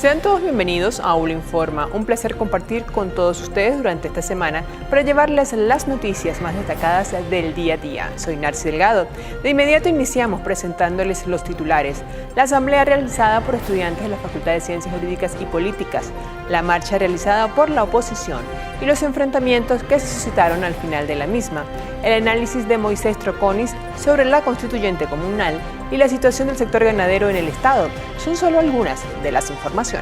Sean todos bienvenidos a ULA Informa. Un placer compartir con todos ustedes durante esta semana para llevarles las noticias más destacadas del día a día. Soy Narci Delgado. De inmediato iniciamos presentándoles los titulares. La asamblea realizada por estudiantes de la Facultad de Ciencias Jurídicas y Políticas, la marcha realizada por la oposición y los enfrentamientos que se suscitaron al final de la misma. El análisis de Moisés Troconis sobre la constituyente comunal y la situación del sector ganadero en el Estado son solo algunas de las informaciones.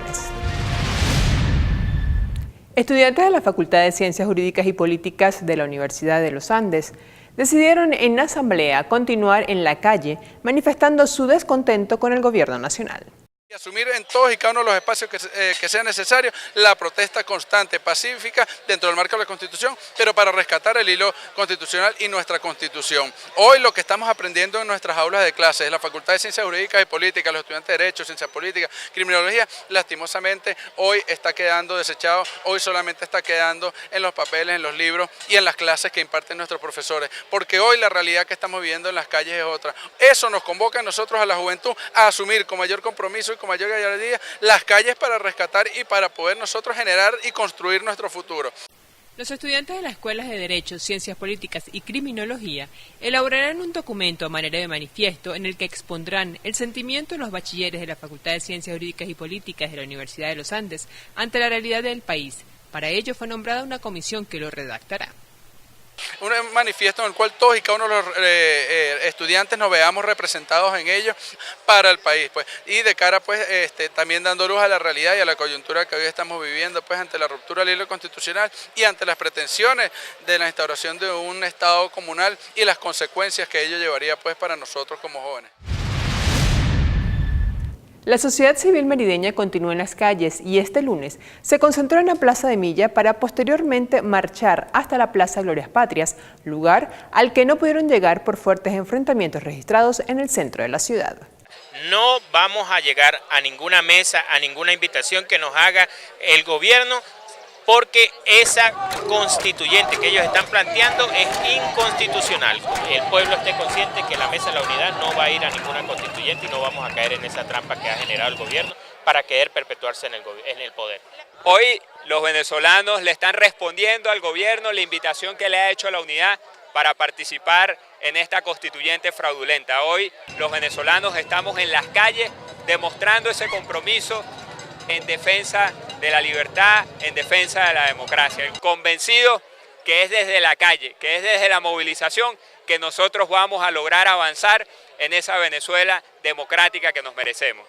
Estudiantes de la Facultad de Ciencias Jurídicas y Políticas de la Universidad de los Andes decidieron en asamblea continuar en la calle manifestando su descontento con el gobierno nacional. Y asumir en todos y cada uno de los espacios que sea necesario la protesta constante, pacífica, dentro del marco de la Constitución, pero para rescatar el hilo constitucional y nuestra Constitución. Hoy lo que estamos aprendiendo en nuestras aulas de clases, en la Facultad de Ciencias Jurídicas y Políticas, los estudiantes de Derecho, Ciencias Políticas, Criminología, lastimosamente hoy está quedando desechado, hoy solamente está quedando en los papeles, en los libros y en las clases que imparten nuestros profesores, porque hoy la realidad que estamos viviendo en las calles es otra. Eso nos convoca a nosotros, a la juventud, a asumir con mayor compromiso y con mayor gallardía las calles para rescatar y para poder nosotros generar y construir nuestro futuro. Los estudiantes de las escuelas de Derecho, Ciencias Políticas y Criminología elaborarán un documento a manera de manifiesto en el que expondrán el sentimiento de los bachilleres de la Facultad de Ciencias Jurídicas y Políticas de la Universidad de los Andes ante la realidad del país. Para ello fue nombrada una comisión que lo redactará. Un manifiesto en el cual todos y cada uno de los estudiantes nos veamos representados en ello para el país, pues, y de cara pues también dando luz a la realidad y a la coyuntura que hoy estamos viviendo, pues, ante la ruptura del hilo constitucional y ante las pretensiones de la instauración de un Estado comunal y las consecuencias que ello llevaría pues para nosotros como jóvenes. La sociedad civil merideña continúa en las calles y este lunes se concentró en la Plaza de Milla para posteriormente marchar hasta la Plaza Glorias Patrias, lugar al que no pudieron llegar por fuertes enfrentamientos registrados en el centro de la ciudad. No vamos a llegar a ninguna mesa, a ninguna invitación que nos haga el gobierno, porque esa constituyente que ellos están planteando es inconstitucional. El pueblo esté consciente que la Mesa de la Unidad no va a ir a ninguna constituyente y no vamos a caer en esa trampa que ha generado el gobierno para querer perpetuarse en el poder. Hoy los venezolanos le están respondiendo al gobierno la invitación que le ha hecho a la Unidad para participar en esta constituyente fraudulenta. Hoy los venezolanos estamos en las calles demostrando ese compromiso en defensa de la libertad, en defensa de la democracia, convencidos que es desde la calle, que es desde la movilización que nosotros vamos a lograr avanzar en esa Venezuela democrática que nos merecemos.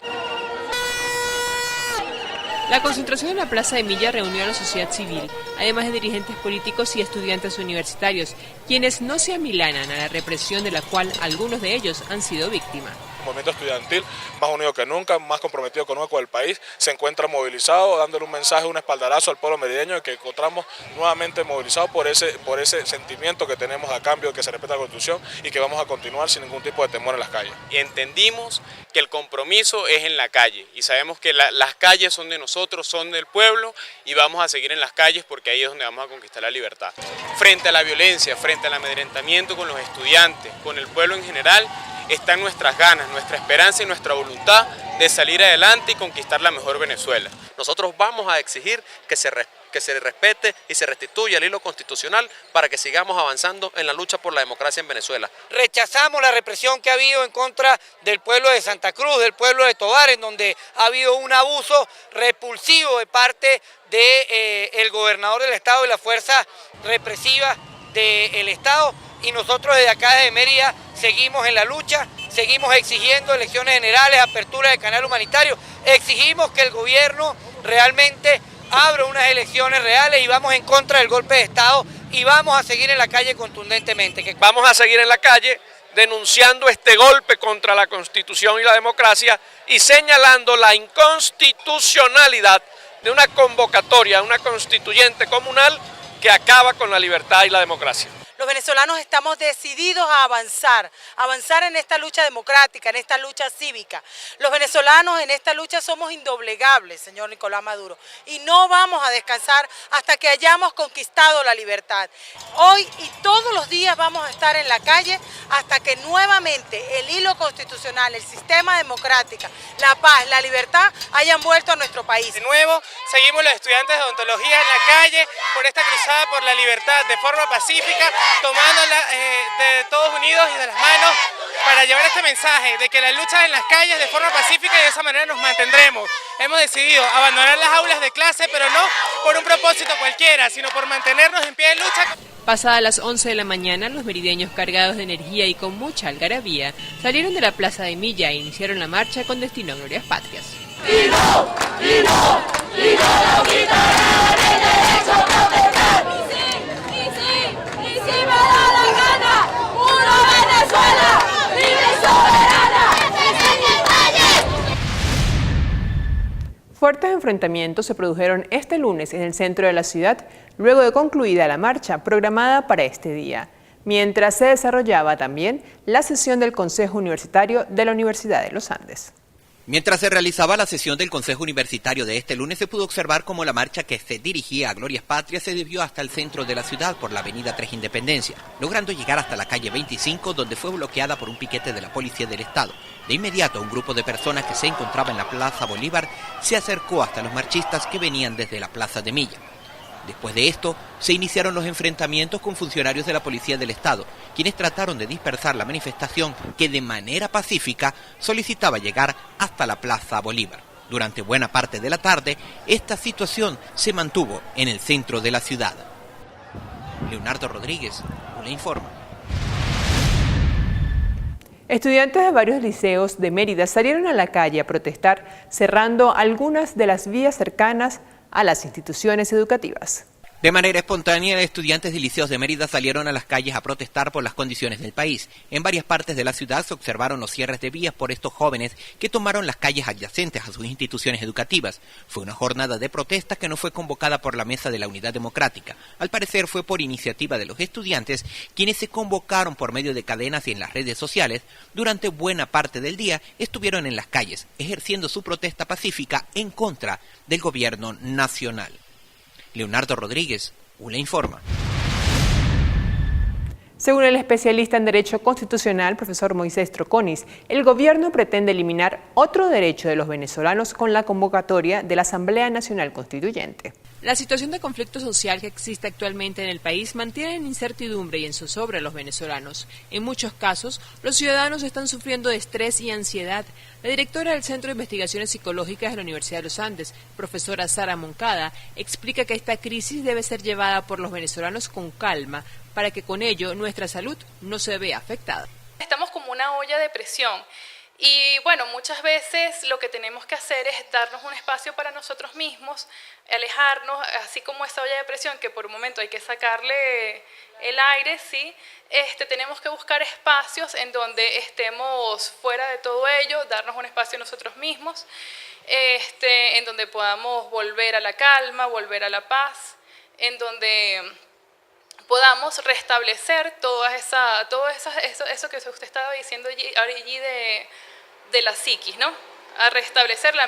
La concentración en la Plaza de Milla reunió a la sociedad civil, además de dirigentes políticos y estudiantes universitarios, quienes no se amilanan a la represión de la cual algunos de ellos han sido víctimas. El movimiento estudiantil, más unido que nunca, más comprometido que nunca con el país, se encuentra movilizado, dándole un mensaje, un espaldarazo al pueblo merideño de que encontramos nuevamente movilizado por ese sentimiento que tenemos a cambio de que se respeta la Constitución y que vamos a continuar sin ningún tipo de temor en las calles. Y entendimos que el compromiso es en la calle y sabemos que las calles son de nosotros, son del pueblo y vamos a seguir en las calles porque ahí es donde vamos a conquistar la libertad. Frente a la violencia, frente al amedrentamiento con los estudiantes, con el pueblo en general, están nuestras ganas, nuestra esperanza y nuestra voluntad de salir adelante y conquistar la mejor Venezuela. Nosotros vamos a exigir que se respete y se restituya el hilo constitucional para que sigamos avanzando en la lucha por la democracia en Venezuela. Rechazamos la represión que ha habido en contra del pueblo de Santa Cruz, del pueblo de Tovar, en donde ha habido un abuso repulsivo de parte del gobernador del Estado y la fuerza represiva del Estado. Y nosotros desde acá desde Mérida seguimos en la lucha, seguimos exigiendo elecciones generales, apertura de canal humanitario, exigimos que el gobierno realmente abra unas elecciones reales y vamos en contra del golpe de Estado y vamos a seguir en la calle contundentemente. Vamos a seguir en la calle denunciando este golpe contra la Constitución y la democracia y señalando la inconstitucionalidad de una convocatoria, una constituyente comunal que acaba con la libertad y la democracia. Los venezolanos estamos decididos a avanzar en esta lucha democrática, en esta lucha cívica. Los venezolanos en esta lucha somos indoblegables, señor Nicolás Maduro, y no vamos a descansar hasta que hayamos conquistado la libertad. Hoy y todos los días vamos a estar en la calle hasta que nuevamente el hilo constitucional, el sistema democrático, la paz, la libertad hayan vuelto a nuestro país. De nuevo, seguimos los estudiantes de odontología en la calle por esta cruzada por la libertad de forma pacífica, tomándola de todos unidos y de las manos para llevar este mensaje de que la lucha en las calles de forma pacífica y de esa manera nos mantendremos. Hemos decidido abandonar las aulas de clase, pero no por un propósito cualquiera, sino por mantenernos en pie de lucha. Pasadas las 11 de la mañana, los merideños cargados de energía y con mucha algarabía salieron de la Plaza de Milla e iniciaron la marcha con destino a Glorias Patrias. Fuertes enfrentamientos se produjeron este lunes en el centro de la ciudad, luego de concluida la marcha programada para este día, mientras se desarrollaba también la sesión del Consejo Universitario de la Universidad de los Andes. Mientras se realizaba la sesión del Consejo Universitario de este lunes, se pudo observar cómo la marcha que se dirigía a Glorias Patrias se desvió hasta el centro de la ciudad por la avenida 3 Independencia, logrando llegar hasta la calle 25, donde fue bloqueada por un piquete de la Policía del Estado. De inmediato, un grupo de personas que se encontraba en la Plaza Bolívar se acercó hasta los marchistas que venían desde la Plaza de Milla. Después de esto, se iniciaron los enfrentamientos con funcionarios de la Policía del Estado, quienes trataron de dispersar la manifestación que de manera pacífica solicitaba llegar hasta la Plaza Bolívar. Durante buena parte de la tarde, esta situación se mantuvo en el centro de la ciudad. Leonardo Rodríguez le informa. Estudiantes de varios liceos de Mérida salieron a la calle a protestar, cerrando algunas de las vías cercanas a las instituciones educativas. De manera espontánea, estudiantes de liceos de Mérida salieron a las calles a protestar por las condiciones del país. En varias partes de la ciudad se observaron los cierres de vías por estos jóvenes que tomaron las calles adyacentes a sus instituciones educativas. Fue una jornada de protesta que no fue convocada por la Mesa de la Unidad Democrática. Al parecer fue por iniciativa de los estudiantes, quienes se convocaron por medio de cadenas y en las redes sociales. Durante buena parte del día estuvieron en las calles, ejerciendo su protesta pacífica en contra del gobierno nacional. Leonardo Rodríguez, ULA informa. Según el especialista en Derecho Constitucional, profesor Moisés Troconis, el gobierno pretende eliminar otro derecho de los venezolanos con la convocatoria de la Asamblea Nacional Constituyente. La situación de conflicto social que existe actualmente en el país mantiene en incertidumbre y en zozobra a los venezolanos. En muchos casos, los ciudadanos están sufriendo de estrés y ansiedad. La directora del Centro de Investigaciones Psicológicas de la Universidad de los Andes, profesora Sara Moncada, explica que esta crisis debe ser llevada por los venezolanos con calma para que con ello nuestra salud no se vea afectada. Estamos como una olla de presión. Y bueno, muchas veces lo que tenemos que hacer es darnos un espacio para nosotros mismos, alejarnos, así como esa olla de presión que por un momento hay que sacarle el aire, ¿sí? Tenemos que buscar espacios en donde estemos fuera de todo ello, darnos un espacio nosotros mismos, en donde podamos volver a la calma, volver a la paz, en donde podamos restablecer todo eso que usted estaba diciendo allí de la psiquis, ¿no? A restablecer la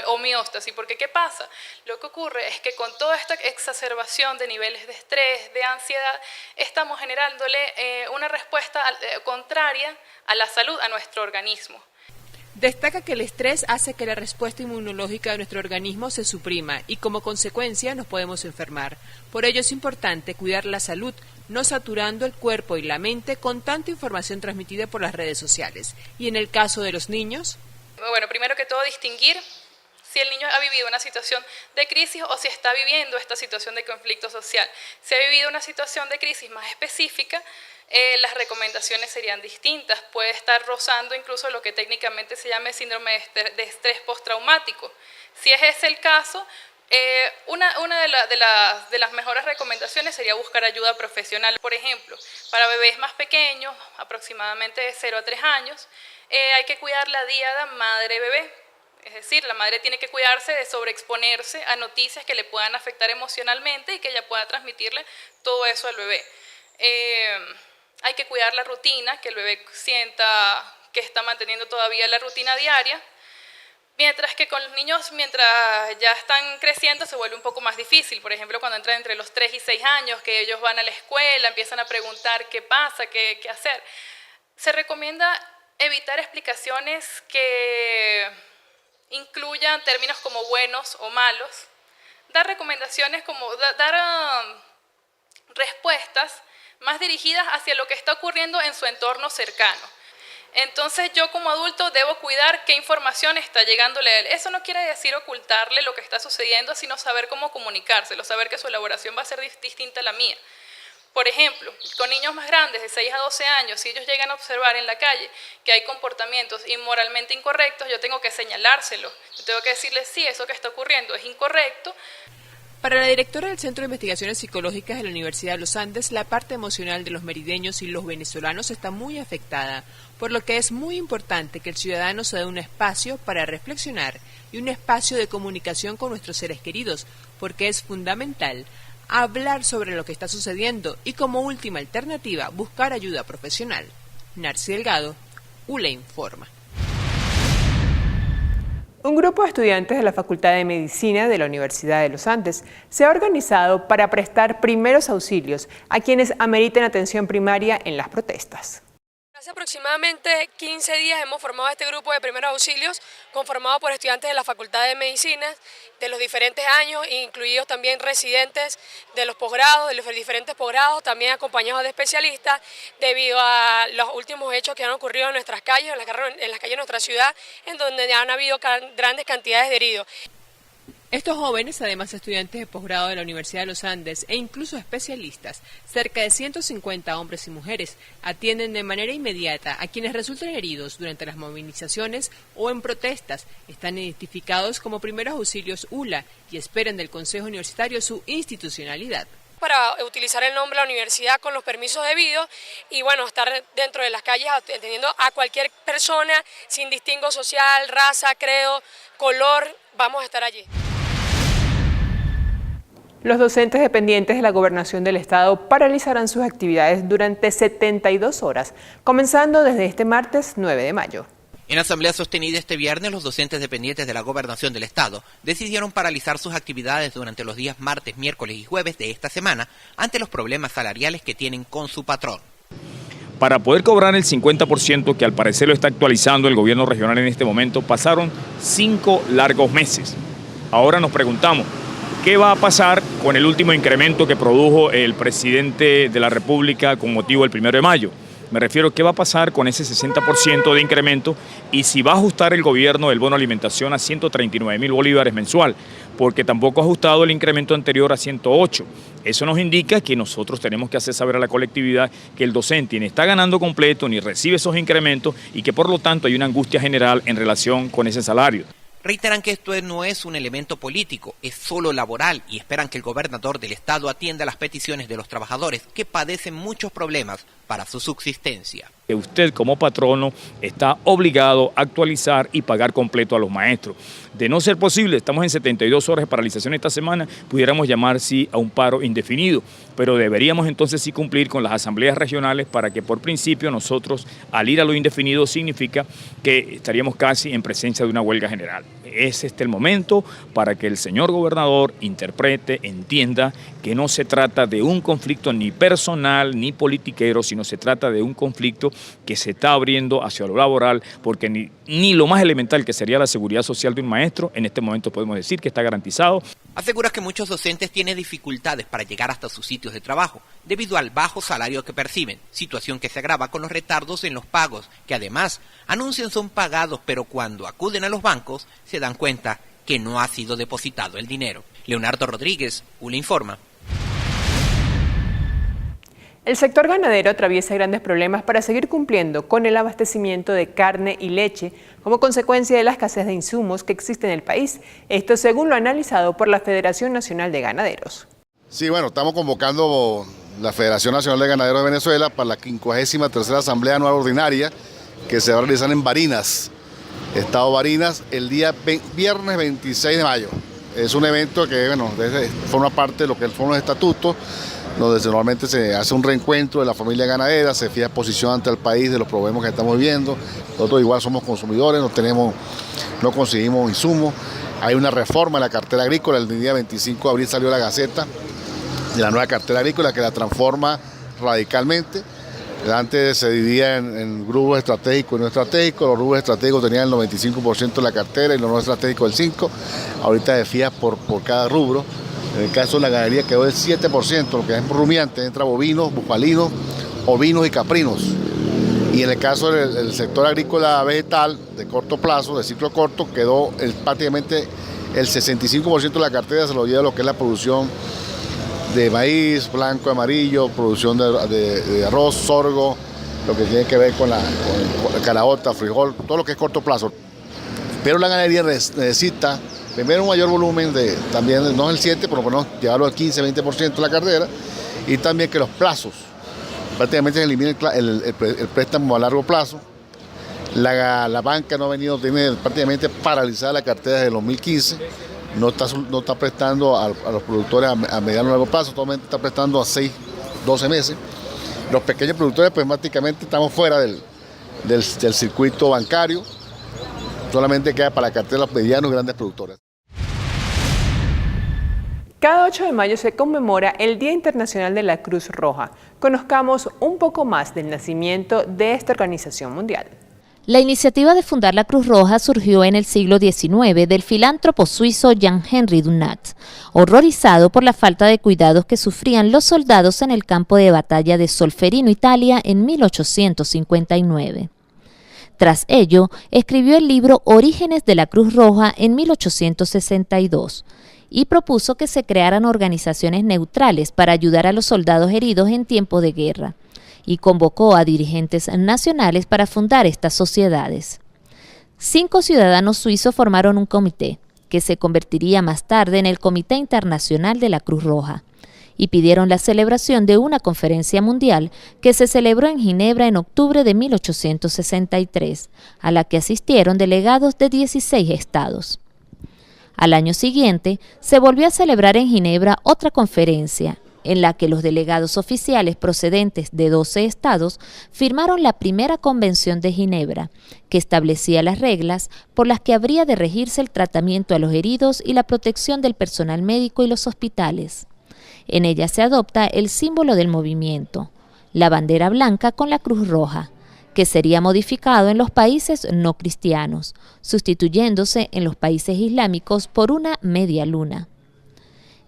homeostasis, porque ¿qué pasa? Lo que ocurre es que con toda esta exacerbación de niveles de estrés, de ansiedad, estamos generándole una respuesta contraria a la salud, a nuestro organismo. Destaca que el estrés hace que la respuesta inmunológica de nuestro organismo se suprima y como consecuencia nos podemos enfermar. Por ello es importante cuidar la salud, no saturando el cuerpo y la mente con tanta información transmitida por las redes sociales. Y en el caso de los niños, bueno, primero que todo distinguir si el niño ha vivido una situación de crisis o si está viviendo esta situación de conflicto social. Si ha vivido una situación de crisis más específica, las recomendaciones serían distintas. Puede estar rozando incluso lo que técnicamente se llama síndrome de estrés postraumático. Si es ese el caso, una de las mejores recomendaciones sería buscar ayuda profesional. Por ejemplo, para bebés más pequeños, aproximadamente de 0 a 3 años, hay que cuidar la díada madre-bebé. Es decir, la madre tiene que cuidarse de sobreexponerse a noticias que le puedan afectar emocionalmente y que ella pueda transmitirle todo eso al bebé. Hay que cuidar la rutina, que el bebé sienta que está manteniendo todavía la rutina diaria. Mientras que con los niños, mientras ya están creciendo, se vuelve un poco más difícil. Por ejemplo, cuando entran entre los 3 y 6 años, que ellos van a la escuela, empiezan a preguntar qué pasa, qué hacer. Se recomienda evitar explicaciones que incluyan términos como buenos o malos. Dar recomendaciones como dar respuestas más dirigidas hacia lo que está ocurriendo en su entorno cercano. Entonces yo como adulto debo cuidar qué información está llegándole a él. Eso no quiere decir ocultarle lo que está sucediendo, sino saber cómo comunicárselo, saber que su elaboración va a ser distinta a la mía. Por ejemplo, con niños más grandes, de 6 a 12 años, si ellos llegan a observar en la calle que hay comportamientos inmoralmente incorrectos, yo tengo que señalárselo. Yo tengo que decirles, sí, eso que está ocurriendo es incorrecto. Para la directora del Centro de Investigaciones Psicológicas de la Universidad de los Andes, la parte emocional de los merideños y los venezolanos está muy afectada, por lo que es muy importante que el ciudadano se dé un espacio para reflexionar y un espacio de comunicación con nuestros seres queridos, porque es fundamental hablar sobre lo que está sucediendo y como última alternativa buscar ayuda profesional. Narci Delgado, ULA Informa. Un grupo de estudiantes de la Facultad de Medicina de la Universidad de los Andes se ha organizado para prestar primeros auxilios a quienes ameriten atención primaria en las protestas. Hace aproximadamente 15 días hemos formado este grupo de primeros auxilios conformado por estudiantes de la Facultad de Medicina de los diferentes años, incluidos también residentes de los posgrados, de los diferentes posgrados, también acompañados de especialistas, debido a los últimos hechos que han ocurrido en nuestras calles, en las calles de nuestra ciudad, en donde han habido grandes cantidades de heridos. Estos jóvenes, además estudiantes de posgrado de la Universidad de los Andes e incluso especialistas, cerca de 150 hombres y mujeres, atienden de manera inmediata a quienes resulten heridos durante las movilizaciones o en protestas. Están identificados como primeros auxilios ULA y esperan del Consejo Universitario su institucionalidad. Para utilizar el nombre de la universidad con los permisos debidos y bueno, estar dentro de las calles atendiendo a cualquier persona sin distingo social, raza, credo, color, vamos a estar allí. Los docentes dependientes de la Gobernación del Estado paralizarán sus actividades durante 72 horas, comenzando desde este martes 9 de mayo. En asamblea sostenida este viernes, los docentes dependientes de la Gobernación del Estado decidieron paralizar sus actividades durante los días martes, miércoles y jueves de esta semana ante los problemas salariales que tienen con su patrón. Para poder cobrar el 50% que al parecer lo está actualizando el gobierno regional en este momento, pasaron 5 largos meses. Ahora nos preguntamos, ¿qué va a pasar con el último incremento que produjo el presidente de la República con motivo del 1 de mayo? Me refiero a qué va a pasar con ese 60% de incremento y si va a ajustar el gobierno el bono alimentación a 139.000 bolívares mensual, porque tampoco ha ajustado el incremento anterior a 108. Eso nos indica que nosotros tenemos que hacer saber a la colectividad que el docente ni está ganando completo ni recibe esos incrementos y que por lo tanto hay una angustia general en relación con ese salario. Reiteran que esto no es un elemento político, es solo laboral y esperan que el gobernador del estado atienda las peticiones de los trabajadores que padecen muchos problemas para su subsistencia. Que usted como patrono está obligado a actualizar y pagar completo a los maestros. De no ser posible, estamos en 72 horas de paralización esta semana, pudiéramos llamar sí a un paro indefinido, pero deberíamos entonces sí cumplir con las asambleas regionales para que por principio nosotros al ir a lo indefinido significa que estaríamos casi en presencia de una huelga general. Es el momento para que el señor gobernador interprete, entienda que no se trata de un conflicto ni personal ni politiquero, sino se trata de un conflicto que se está abriendo hacia lo laboral, porque ni lo más elemental que sería la seguridad social de un maestro, en este momento podemos decir que está garantizado. Asegura que muchos docentes tienen dificultades para llegar hasta sus sitios de trabajo, debido al bajo salario que perciben, situación que se agrava con los retardos en los pagos, que además anuncian son pagados, pero cuando acuden a los bancos se dan cuenta que no ha sido depositado el dinero. Leonardo Rodríguez, ULA Informa. El sector ganadero atraviesa grandes problemas para seguir cumpliendo con el abastecimiento de carne y leche como consecuencia de la escasez de insumos que existe en el país. Esto según lo analizado por la Federación Nacional de Ganaderos. Sí, bueno, estamos convocando la Federación Nacional de Ganaderos de Venezuela para la 53ª Asamblea Anual Ordinaria que se va a realizar en Barinas, Estado Barinas, el día viernes 26 de mayo. Es un evento que, bueno, forma parte de lo que son los estatutos donde normalmente se hace un reencuentro de la familia ganadera, se fija exposición ante el país de los problemas que estamos viviendo. Nosotros igual somos consumidores, no conseguimos insumos. Hay una reforma en la cartera agrícola, el día 25 de abril salió la Gaceta de la nueva cartera agrícola que la transforma radicalmente. Antes se dividía en grupos estratégicos y no estratégicos. Los grupos estratégicos tenían el 95% de la cartera y los no estratégicos el 5%. Ahorita se fija por cada rubro. En el caso de la ganadería quedó el 7%, lo que es rumiante, entra bovinos, bufalinos, ovinos y caprinos. Y en el caso del sector agrícola vegetal de corto plazo, de ciclo corto, quedó prácticamente el 65% de la cartera se lo lleva lo que es la producción de maíz, blanco, amarillo, producción de arroz, sorgo, lo que tiene que ver con caraota, frijol, todo lo que es corto plazo. Pero la ganadería necesita primero un mayor volumen, también no el 7, por lo menos llevarlo al 15-20% de la cartera, y también que los plazos, prácticamente se elimina el préstamo a largo plazo. La banca no ha venido, tiene prácticamente paralizada la cartera desde el 2015, no está prestando a los productores a mediano y largo plazo, solamente está prestando a 6-12 meses. Los pequeños productores pues prácticamente estamos fuera del circuito bancario, solamente queda para la cartera de los medianos y grandes productores. Cada 8 de mayo se conmemora el Día Internacional de la Cruz Roja. Conozcamos un poco más del nacimiento de esta organización mundial. La iniciativa de fundar la Cruz Roja surgió en el siglo XIX del filántropo suizo Jean-Henri Dunant, horrorizado por la falta de cuidados que sufrían los soldados en el campo de batalla de Solferino, Italia, en 1859. Tras ello, escribió el libro Orígenes de la Cruz Roja en 1862 y propuso que se crearan organizaciones neutrales para ayudar a los soldados heridos en tiempo de guerra, y convocó a dirigentes nacionales para fundar estas sociedades. 5 ciudadanos suizos formaron un comité, que se convertiría más tarde en el Comité Internacional de la Cruz Roja, y pidieron la celebración de una conferencia mundial que se celebró en Ginebra en octubre de 1863, a la que asistieron delegados de 16 estados. Al año siguiente, se volvió a celebrar en Ginebra otra conferencia, en la que los delegados oficiales procedentes de 12 estados firmaron la primera Convención de Ginebra, que establecía las reglas por las que habría de regirse el tratamiento a los heridos y la protección del personal médico y los hospitales. En ella se adopta el símbolo del movimiento, la bandera blanca con la cruz roja, que sería modificado en los países no cristianos, sustituyéndose en los países islámicos por una media luna.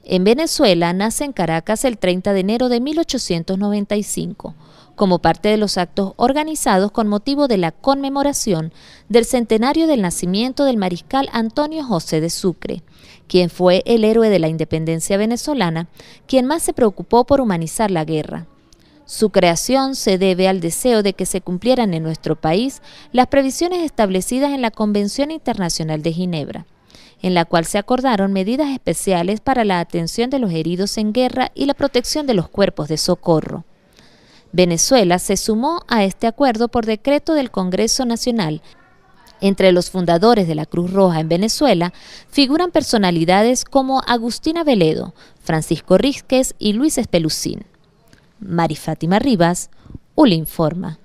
En Venezuela nace en Caracas el 30 de enero de 1895, como parte de los actos organizados con motivo de la conmemoración del centenario del nacimiento del mariscal Antonio José de Sucre, quien fue el héroe de la independencia venezolana, quien más se preocupó por humanizar la guerra. Su creación se debe al deseo de que se cumplieran en nuestro país las previsiones establecidas en la Convención Internacional de Ginebra, en la cual se acordaron medidas especiales para la atención de los heridos en guerra y la protección de los cuerpos de socorro. Venezuela se sumó a este acuerdo por decreto del Congreso Nacional. Entre los fundadores de la Cruz Roja en Venezuela figuran personalidades como Agustina Veledo, Francisco Rísquez y Luis Espelucín. Mari Fátima Rivas, ULI Informa.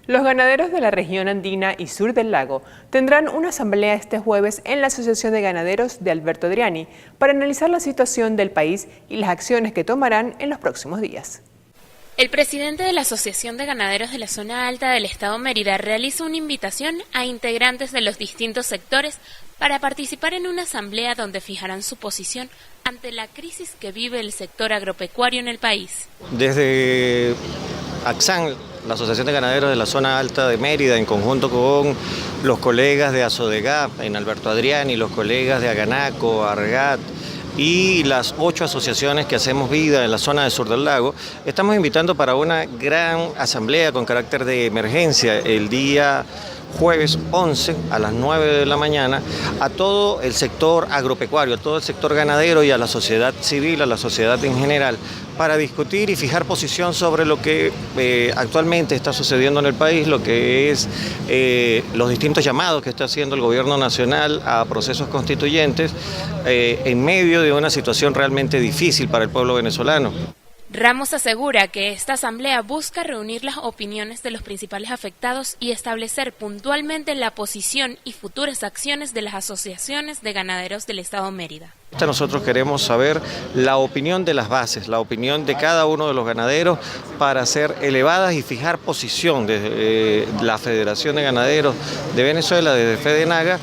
Los ganaderos de la región andina y sur del lago tendrán una asamblea este jueves en la Asociación de Ganaderos de Alberto Adriani para analizar la situación del país y las acciones que tomarán en los próximos días. El presidente de la Asociación de Ganaderos de la Zona Alta del Estado Mérida realiza una invitación a integrantes de los distintos sectores para participar en una asamblea donde fijarán su posición ante la crisis que vive el sector agropecuario en el país. Desde AXAN, la Asociación de Ganaderos de la Zona Alta de Mérida, en conjunto con los colegas de ASODEGA en Alberto Adriani, los colegas de Aganaco, Argat y las 8 asociaciones que hacemos vida en la zona del sur del lago, estamos invitando para una gran asamblea con carácter de emergencia el día jueves 11 a las 9 de la mañana a todo el sector agropecuario, a todo el sector ganadero y a la sociedad civil, a la sociedad en general, para discutir y fijar posición sobre lo que actualmente está sucediendo en el país, lo que es los distintos llamados que está haciendo el gobierno nacional a procesos constituyentes en medio de una situación realmente difícil para el pueblo venezolano. Ramos asegura que esta asamblea busca reunir las opiniones de los principales afectados y establecer puntualmente la posición y futuras acciones de las asociaciones de ganaderos del Estado Mérida. Nosotros queremos saber la opinión de las bases, la opinión de cada uno de los ganaderos para ser elevadas y fijar posición desde la Federación de Ganaderos de Venezuela, desde FEDENAGA,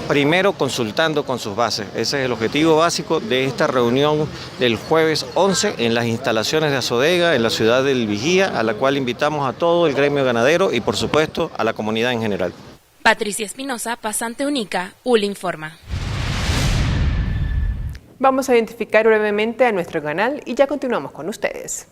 primero consultando con sus bases. Ese es el objetivo básico de esta reunión del jueves 11 en las instalaciones de Azodega, en la ciudad del Vigía, a la cual invitamos a todo el gremio ganadero y por supuesto a la comunidad en general. Patricia Espinosa, pasante única, UL Informa. Vamos a identificar brevemente a nuestro canal y ya continuamos con ustedes.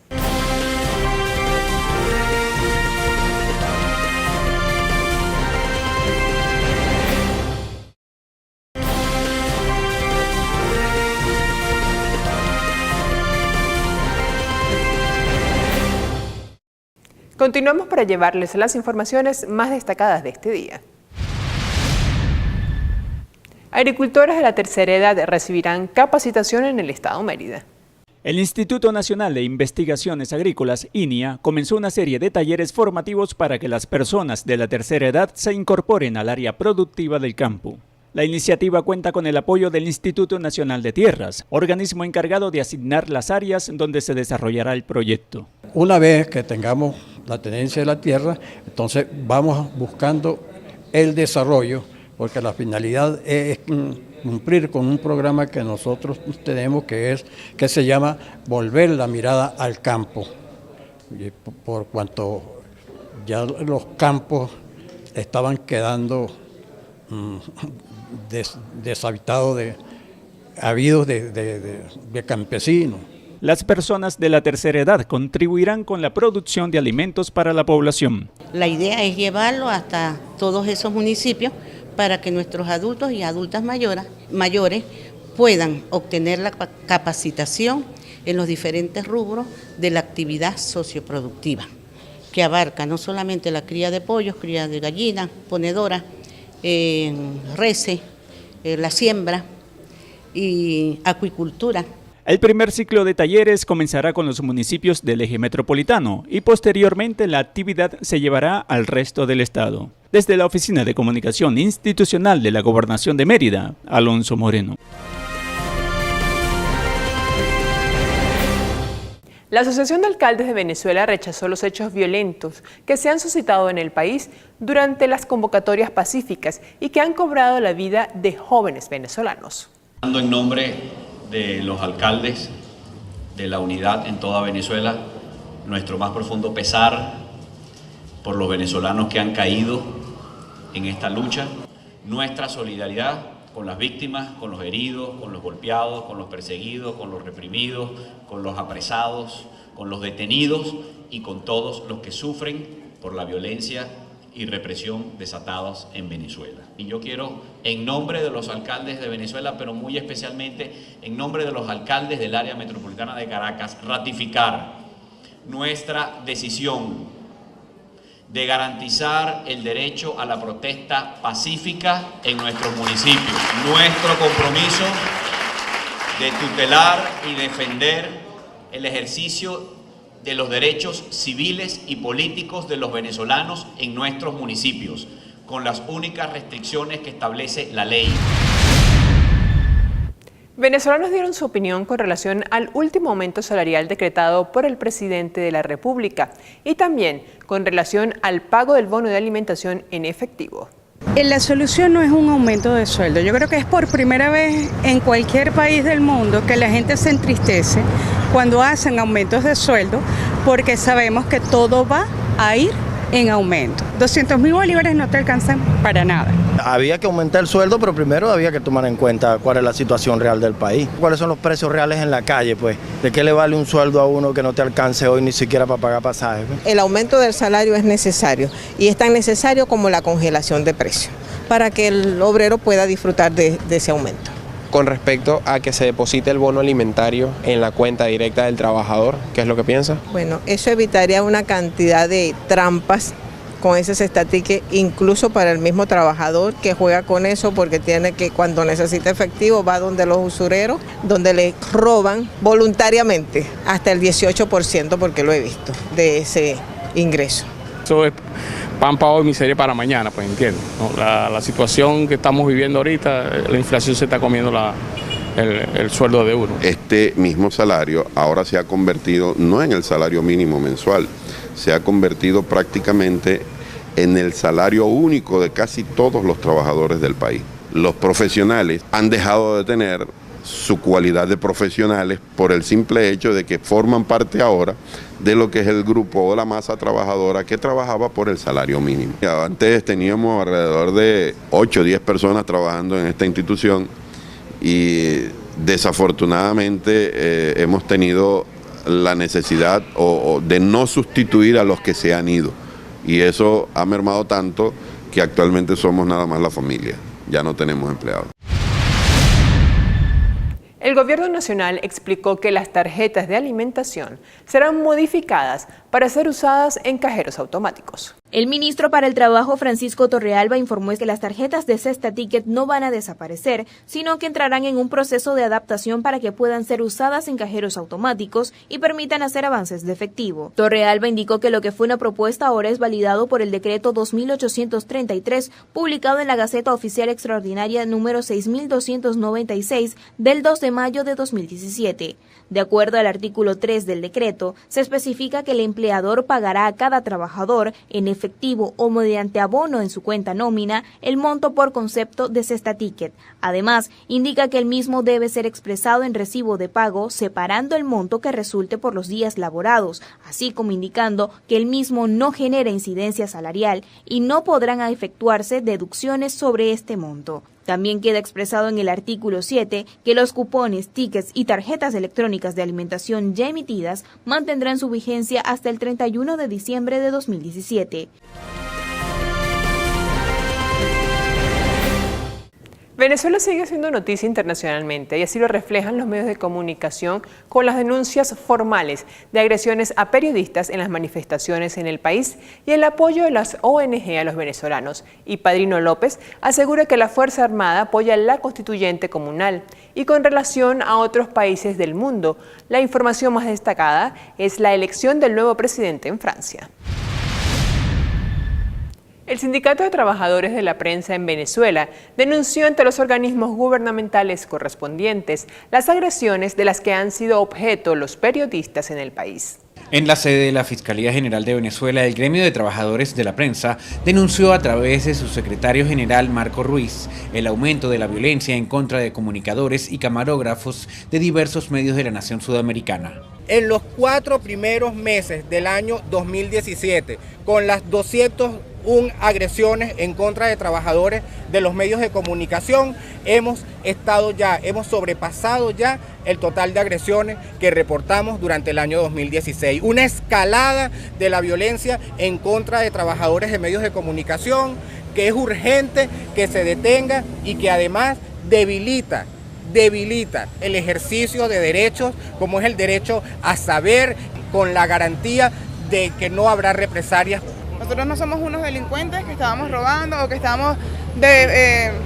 Continuamos para llevarles las informaciones más destacadas de este día. Agricultores de la tercera edad recibirán capacitación en el Estado Mérida. El Instituto Nacional de Investigaciones Agrícolas, INIA, comenzó una serie de talleres formativos para que las personas de la tercera edad se incorporen al área productiva del campo. La iniciativa cuenta con el apoyo del Instituto Nacional de Tierras, organismo encargado de asignar las áreas donde se desarrollará el proyecto. Una vez que tengamos la tenencia de la tierra, entonces vamos buscando el desarrollo, porque la finalidad es cumplir con un programa que nosotros tenemos que se llama Volver la mirada al campo, por cuanto ya los campos estaban quedando deshabitados, habidos de campesinos. Las personas de la tercera edad contribuirán con la producción de alimentos para la población. La idea es llevarlo hasta todos esos municipios para que nuestros adultos y adultas mayores puedan obtener la capacitación en los diferentes rubros de la actividad socioproductiva, que abarca no solamente la cría de pollos, cría de gallinas, ponedoras, reses, la siembra y acuicultura. El primer ciclo de talleres comenzará con los municipios del eje metropolitano y posteriormente la actividad se llevará al resto del estado. Desde la Oficina de Comunicación Institucional de la Gobernación de Mérida, Alonso Moreno. La Asociación de Alcaldes de Venezuela rechazó los hechos violentos que se han suscitado en el país durante las convocatorias pacíficas y que han cobrado la vida de jóvenes venezolanos. En nombre de los alcaldes de la unidad en toda Venezuela, nuestro más profundo pesar por los venezolanos que han caído en esta lucha, nuestra solidaridad con las víctimas, con los heridos, con los golpeados, con los perseguidos, con los reprimidos, con los apresados, con los detenidos y con todos los que sufren por la violencia y represión desatados en Venezuela. Y yo quiero, en nombre de los alcaldes de Venezuela, pero muy especialmente en nombre de los alcaldes del área metropolitana de Caracas, ratificar nuestra decisión de garantizar el derecho a la protesta pacífica en nuestros municipios. Nuestro compromiso de tutelar y defender el ejercicio de los derechos civiles y políticos de los venezolanos en nuestros municipios, con las únicas restricciones que establece la ley. Venezolanos dieron su opinión con relación al último aumento salarial decretado por el presidente de la República y también con relación al pago del bono de alimentación en efectivo. La solución no es un aumento de sueldo. Yo creo que es por primera vez en cualquier país del mundo que la gente se entristece cuando hacen aumentos de sueldo, porque sabemos que todo va a ir en aumento. 200.000 bolívares no te alcanzan para nada. Había que aumentar el sueldo, pero primero había que tomar en cuenta cuál es la situación real del país. Cuáles son los precios reales en la calle, pues. ¿De qué le vale un sueldo a uno que no te alcance hoy ni siquiera para pagar pasajes? El aumento del salario es necesario y es tan necesario como la congelación de precios para que el obrero pueda disfrutar de ese aumento. Con respecto a que se deposite el bono alimentario en la cuenta directa del trabajador, ¿qué es lo que piensa? Bueno, eso evitaría una cantidad de trampas con ese cestatique, incluso para el mismo trabajador que juega con eso, porque tiene que, cuando necesita efectivo, va donde los usureros, donde le roban voluntariamente hasta el 18%, porque lo he visto, de ese ingreso. Eso es pan para hoy, miseria para mañana, pues entiendo, ¿no? La situación que estamos viviendo ahorita, la inflación se está comiendo el sueldo de uno. Este mismo salario ahora se ha convertido no en el salario mínimo mensual, se ha convertido prácticamente en el salario único de casi todos los trabajadores del país. Los profesionales han dejado de tener su cualidad de profesionales por el simple hecho de que forman parte ahora de lo que es el grupo o la masa trabajadora que trabajaba por el salario mínimo. Antes teníamos alrededor de 8 o 10 personas trabajando en esta institución y desafortunadamente hemos tenido la necesidad de no sustituir a los que se han ido, y eso ha mermado tanto que actualmente somos nada más la familia, ya no tenemos empleados. El Gobierno Nacional explicó que las tarjetas de alimentación serán modificadas para ser usadas en cajeros automáticos. El ministro para el Trabajo, Francisco Torrealba, informó que las tarjetas de Cesta Ticket no van a desaparecer, sino que entrarán en un proceso de adaptación para que puedan ser usadas en cajeros automáticos y permitan hacer avances de efectivo. Torrealba indicó que lo que fue una propuesta ahora es validado por el decreto 2833, publicado en la Gaceta Oficial Extraordinaria número 6296 del 2 de mayo de 2017. De acuerdo al artículo 3 del decreto, se especifica que el empleador pagará a cada trabajador en efectivo o mediante abono en su cuenta nómina el monto por concepto de Cesta Ticket. Además, indica que el mismo debe ser expresado en recibo de pago, separando el monto que resulte por los días laborados, así como indicando que el mismo no genera incidencia salarial y no podrán efectuarse deducciones sobre este monto. También queda expresado en el artículo 7 que los cupones, tickets y tarjetas electrónicas de alimentación ya emitidas mantendrán su vigencia hasta el 31 de diciembre de 2017. Venezuela sigue siendo noticia internacionalmente y así lo reflejan los medios de comunicación con las denuncias formales de agresiones a periodistas en las manifestaciones en el país y el apoyo de las ONG a los venezolanos. Y Padrino López asegura que la Fuerza Armada apoya la constituyente comunal. Y con relación a otros países del mundo, la información más destacada es la elección del nuevo presidente en Francia. El Sindicato de Trabajadores de la Prensa en Venezuela denunció ante los organismos gubernamentales correspondientes las agresiones de las que han sido objeto los periodistas en el país. En la sede de la Fiscalía General de Venezuela, el Gremio de Trabajadores de la Prensa denunció a través de su secretario general Marco Ruiz el aumento de la violencia en contra de comunicadores y camarógrafos de diversos medios de la nación sudamericana. En los 4 primeros meses del año 2017, con las 201 agresiones en contra de trabajadores de los medios de comunicación, hemos sobrepasado ya el total de agresiones que reportamos durante el año 2016. Una escalada de la violencia en contra de trabajadores de medios de comunicación que es urgente que se detenga y que además debilita el ejercicio de derechos, como es el derecho a saber, con la garantía de que no habrá represalias. Nosotros no somos unos delincuentes que estábamos robando o que estábamos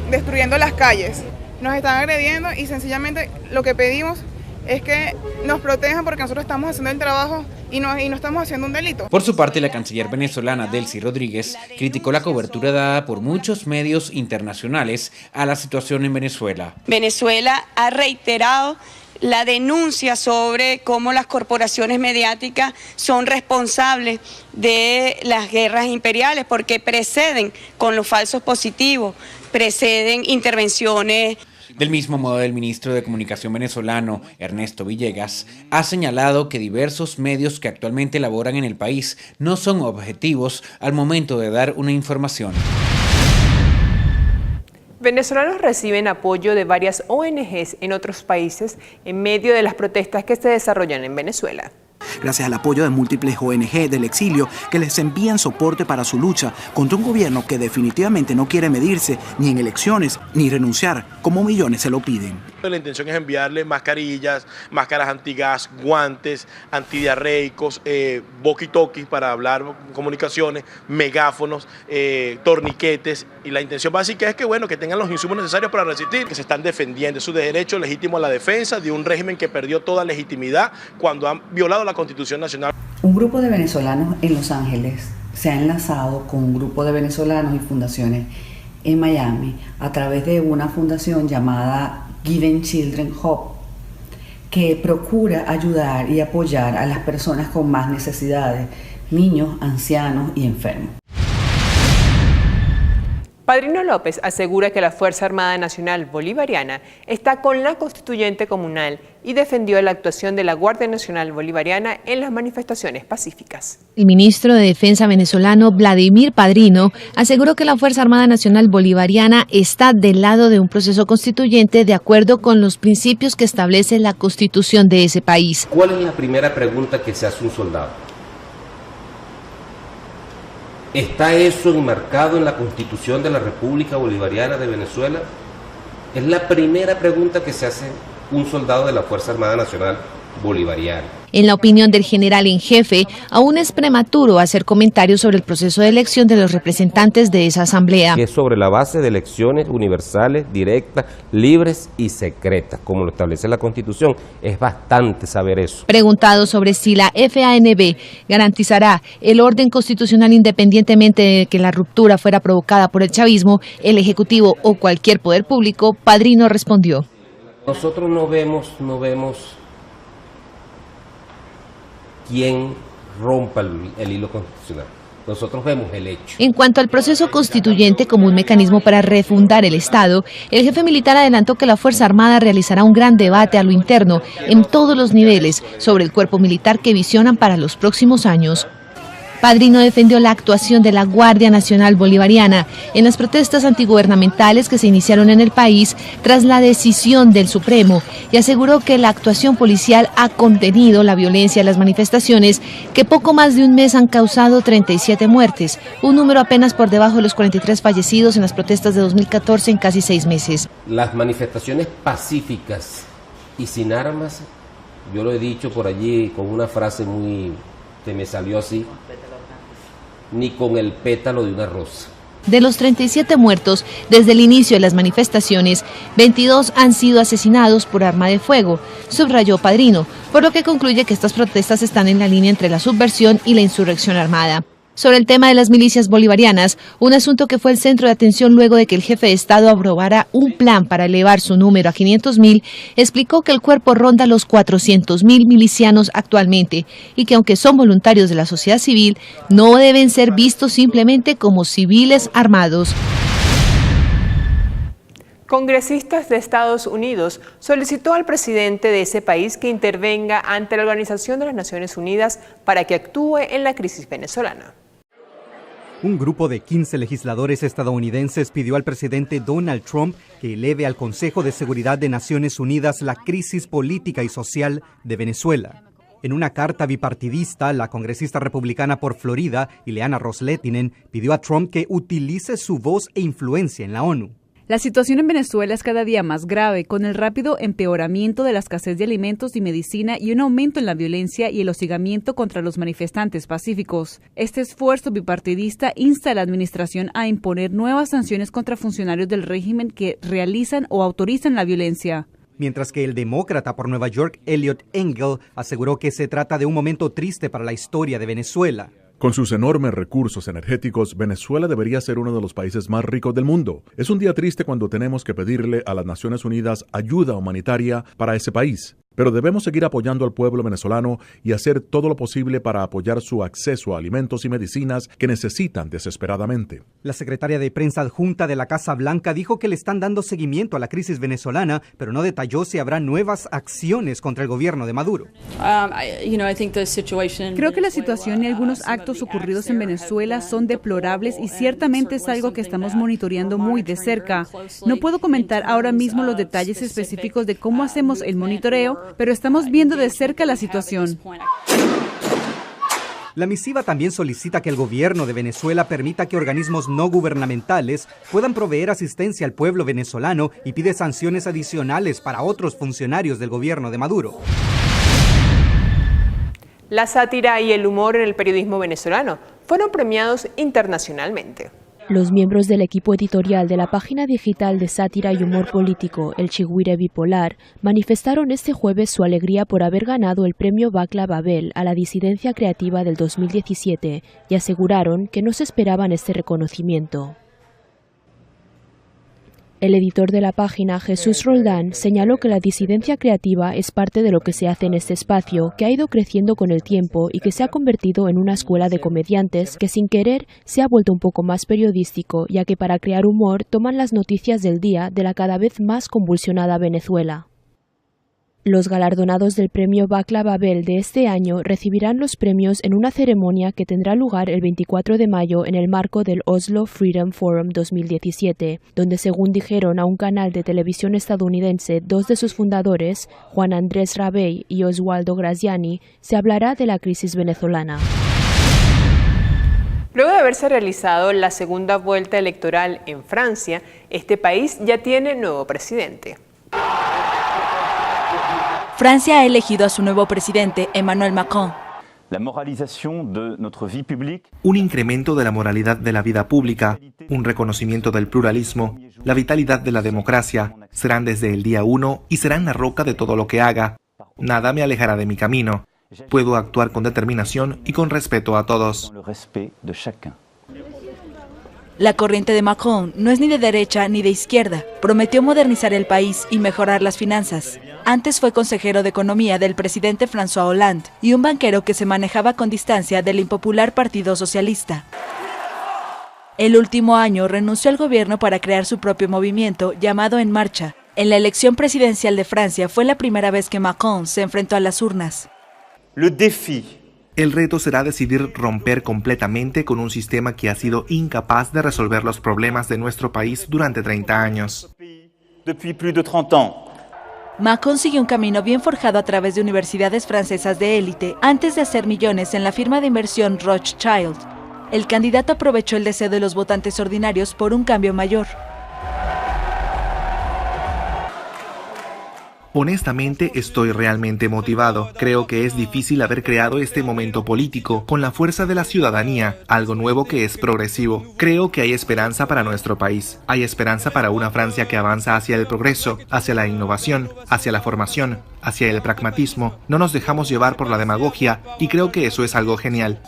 destruyendo las calles. Nos están agrediendo y sencillamente lo que pedimos es que nos protejan porque nosotros estamos haciendo el trabajo y no estamos haciendo un delito. Por su parte, la canciller venezolana Delcy Rodríguez criticó la cobertura dada por muchos medios internacionales a la situación en Venezuela. Venezuela ha reiterado la denuncia sobre cómo las corporaciones mediáticas son responsables de las guerras imperiales porque preceden con los falsos positivos, preceden intervenciones Del mismo modo, el ministro de Comunicación venezolano, Ernesto Villegas, ha señalado que diversos medios que actualmente laboran en el país no son objetivos al momento de dar una información. Venezolanos reciben apoyo de varias ONGs en otros países en medio de las protestas que se desarrollan en Venezuela. Gracias al apoyo de múltiples ONG del exilio que les envían soporte para su lucha contra un gobierno que definitivamente no quiere medirse ni en elecciones ni renunciar, como millones se lo piden. La intención es enviarle mascarillas, máscaras antigas, guantes, antidiarreicos, walkie-talkies para hablar comunicaciones, megáfonos, torniquetes, y la intención básica es que, bueno, que tengan los insumos necesarios para resistir, que se están defendiendo su derecho legítimo a la defensa de un régimen que perdió toda legitimidad cuando han violado la Constitución Nacional. Un grupo de venezolanos en Los Ángeles se ha enlazado con un grupo de venezolanos y fundaciones en Miami a través de una fundación llamada Giving Children Hope, que procura ayudar y apoyar a las personas con más necesidades, niños, ancianos y enfermos. Padrino López asegura que la Fuerza Armada Nacional Bolivariana está con la constituyente comunal y defendió la actuación de la Guardia Nacional Bolivariana en las manifestaciones pacíficas. El ministro de Defensa venezolano Vladimir Padrino aseguró que la Fuerza Armada Nacional Bolivariana está del lado de un proceso constituyente de acuerdo con los principios que establece la Constitución de ese país. ¿Cuál es la primera pregunta que se hace un soldado? ¿Está eso enmarcado en la Constitución de la República Bolivariana de Venezuela? Es la primera pregunta que se hace un soldado de la Fuerza Armada Nacional Bolivariana. En la opinión del general en jefe, aún es prematuro hacer comentarios sobre el proceso de elección de los representantes de esa asamblea. Que es sobre la base de elecciones universales, directas, libres y secretas, como lo establece la Constitución. Es bastante saber eso. Preguntado sobre si la FANB garantizará el orden constitucional independientemente de que la ruptura fuera provocada por el chavismo, el Ejecutivo o cualquier poder público, Padrino respondió. Nosotros no vemos quién rompa el hilo constitucional. Nosotros vemos el hecho. En cuanto al proceso constituyente como un mecanismo para refundar el Estado, el jefe militar adelantó que la Fuerza Armada realizará un gran debate a lo interno en todos los niveles sobre el cuerpo militar que visionan para los próximos años. Padrino defendió la actuación de la Guardia Nacional Bolivariana en las protestas antigubernamentales que se iniciaron en el país tras la decisión del Supremo y aseguró que la actuación policial ha contenido la violencia en las manifestaciones que poco más de un mes han causado 37 muertes, un número apenas por debajo de los 43 fallecidos en las protestas de 2014 en casi 6 meses. Las manifestaciones pacíficas y sin armas, yo lo he dicho por allí con una frase que me salió así, ni con el pétalo de una rosa. De los 37 muertos desde el inicio de las manifestaciones, 22 han sido asesinados por arma de fuego, subrayó Padrino, por lo que concluye que estas protestas están en la línea entre la subversión y la insurrección armada. Sobre el tema de las milicias bolivarianas, un asunto que fue el centro de atención luego de que el jefe de Estado aprobara un plan para elevar su número a 500.000, explicó que el cuerpo ronda los 400.000 milicianos actualmente y que aunque son voluntarios de la sociedad civil, no deben ser vistos simplemente como civiles armados. Congresistas de Estados Unidos solicitó al presidente de ese país que intervenga ante la Organización de las Naciones Unidas para que actúe en la crisis venezolana. Un grupo de 15 legisladores estadounidenses pidió al presidente Donald Trump que eleve al Consejo de Seguridad de Naciones Unidas la crisis política y social de Venezuela. En una carta bipartidista, la congresista republicana por Florida, Ileana Ros-Lehtinen, pidió a Trump que utilice su voz e influencia en la ONU. La situación en Venezuela es cada día más grave, con el rápido empeoramiento de la escasez de alimentos y medicina y un aumento en la violencia y el hostigamiento contra los manifestantes pacíficos. Este esfuerzo bipartidista insta a la administración a imponer nuevas sanciones contra funcionarios del régimen que realizan o autorizan la violencia. Mientras que el demócrata por Nueva York, Eliot Engel, aseguró que se trata de un momento triste para la historia de Venezuela. Con sus enormes recursos energéticos, Venezuela debería ser uno de los países más ricos del mundo. Es un día triste cuando tenemos que pedirle a las Naciones Unidas ayuda humanitaria para ese país. Pero debemos seguir apoyando al pueblo venezolano y hacer todo lo posible para apoyar su acceso a alimentos y medicinas que necesitan desesperadamente. La secretaria de prensa adjunta de la Casa Blanca dijo que le están dando seguimiento a la crisis venezolana, pero no detalló si habrá nuevas acciones contra el gobierno de Maduro. Creo que la situación y algunos actos ocurridos en Venezuela son deplorables y ciertamente es algo que estamos monitoreando muy de cerca. No puedo comentar ahora mismo los detalles específicos de cómo hacemos el monitoreo, pero estamos viendo de cerca la situación. La misiva también solicita que el gobierno de Venezuela permita que organismos no gubernamentales puedan proveer asistencia al pueblo venezolano y pide sanciones adicionales para otros funcionarios del gobierno de Maduro. La sátira y el humor en el periodismo venezolano fueron premiados internacionalmente. Los miembros del equipo editorial de la página digital de sátira y humor político, el Chigüire Bipolar, manifestaron este jueves su alegría por haber ganado el premio Václav Havel a la disidencia creativa del 2017 y aseguraron que no se esperaban este reconocimiento. El editor de la página, Jesús Roldán, señaló que la disidencia creativa es parte de lo que se hace en este espacio, que ha ido creciendo con el tiempo y que se ha convertido en una escuela de comediantes que sin querer se ha vuelto un poco más periodístico, ya que para crear humor toman las noticias del día de la cada vez más convulsionada Venezuela. Los galardonados del premio Václav Havel de este año recibirán los premios en una ceremonia que tendrá lugar el 24 de mayo en el marco del Oslo Freedom Forum 2017, donde, según dijeron a un canal de televisión estadounidense dos de sus fundadores, Juan Andrés Rabey y Oswaldo Graziani, se hablará de la crisis venezolana. Luego de haberse realizado la segunda vuelta electoral en Francia, este país ya tiene nuevo presidente. Francia ha elegido a su nuevo presidente, Emmanuel Macron. Un incremento de la moralidad de la vida pública, un reconocimiento del pluralismo, la vitalidad de la democracia, serán desde el día 1 y serán la roca de todo lo que haga. Nada me alejará de mi camino. Puedo actuar con determinación y con respeto a todos. La corriente de Macron no es ni de derecha ni de izquierda. Prometió modernizar el país y mejorar las finanzas. Antes fue consejero de Economía del presidente François Hollande y un banquero que se manejaba con distancia del impopular Partido Socialista. El último año renunció al gobierno para crear su propio movimiento llamado En Marcha. En la elección presidencial de Francia fue la primera vez que Macron se enfrentó a las urnas. El reto será decidir romper completamente con un sistema que ha sido incapaz de resolver los problemas de nuestro país durante 30 años. Macron siguió un camino bien forjado a través de universidades francesas de élite antes de hacer millones en la firma de inversión Rothschild. El candidato aprovechó el deseo de los votantes ordinarios por un cambio mayor. Honestamente, estoy realmente motivado. Creo que es difícil haber creado este momento político con la fuerza de la ciudadanía, algo nuevo que es progresivo. Creo que hay esperanza para nuestro país. Hay esperanza para una Francia que avanza hacia el progreso, hacia la innovación, hacia la formación, hacia el pragmatismo. No nos dejamos llevar por la demagogia y creo que eso es algo genial.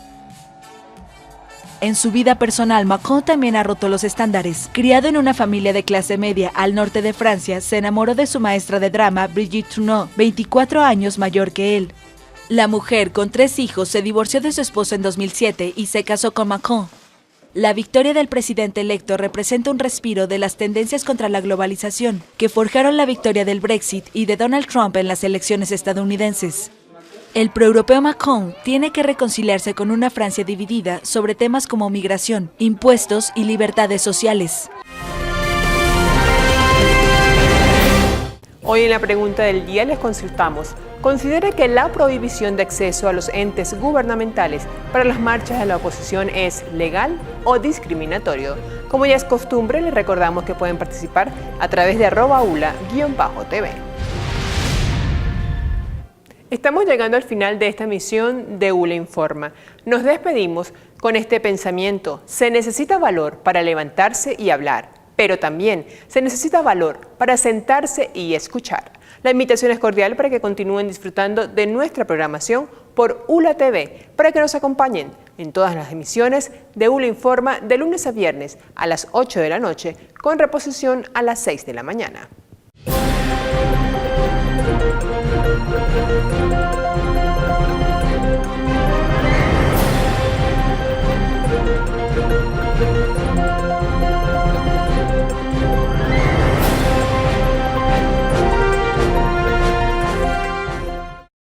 En su vida personal, Macron también ha roto los estándares. Criado en una familia de clase media al norte de Francia, se enamoró de su maestra de drama, Brigitte Tourneur, 24 años mayor que él. La mujer, con 3 hijos, se divorció de su esposo en 2007 y se casó con Macron. La victoria del presidente electo representa un respiro de las tendencias contra la globalización, que forjaron la victoria del Brexit y de Donald Trump en las elecciones estadounidenses. El proeuropeo Macron tiene que reconciliarse con una Francia dividida sobre temas como migración, impuestos y libertades sociales. Hoy en la pregunta del día les consultamos: ¿considera que la prohibición de acceso a los entes gubernamentales para las marchas de la oposición es legal o discriminatorio? Como ya es costumbre, les recordamos que pueden participar a través de @ula_tv. Estamos llegando al final de esta emisión de ULA Informa. Nos despedimos con este pensamiento: se necesita valor para levantarse y hablar, pero también se necesita valor para sentarse y escuchar. La invitación es cordial para que continúen disfrutando de nuestra programación por ULA TV, para que nos acompañen en todas las emisiones de ULA Informa de lunes a viernes a las 8 de la noche, con reposición a las 6 de la mañana.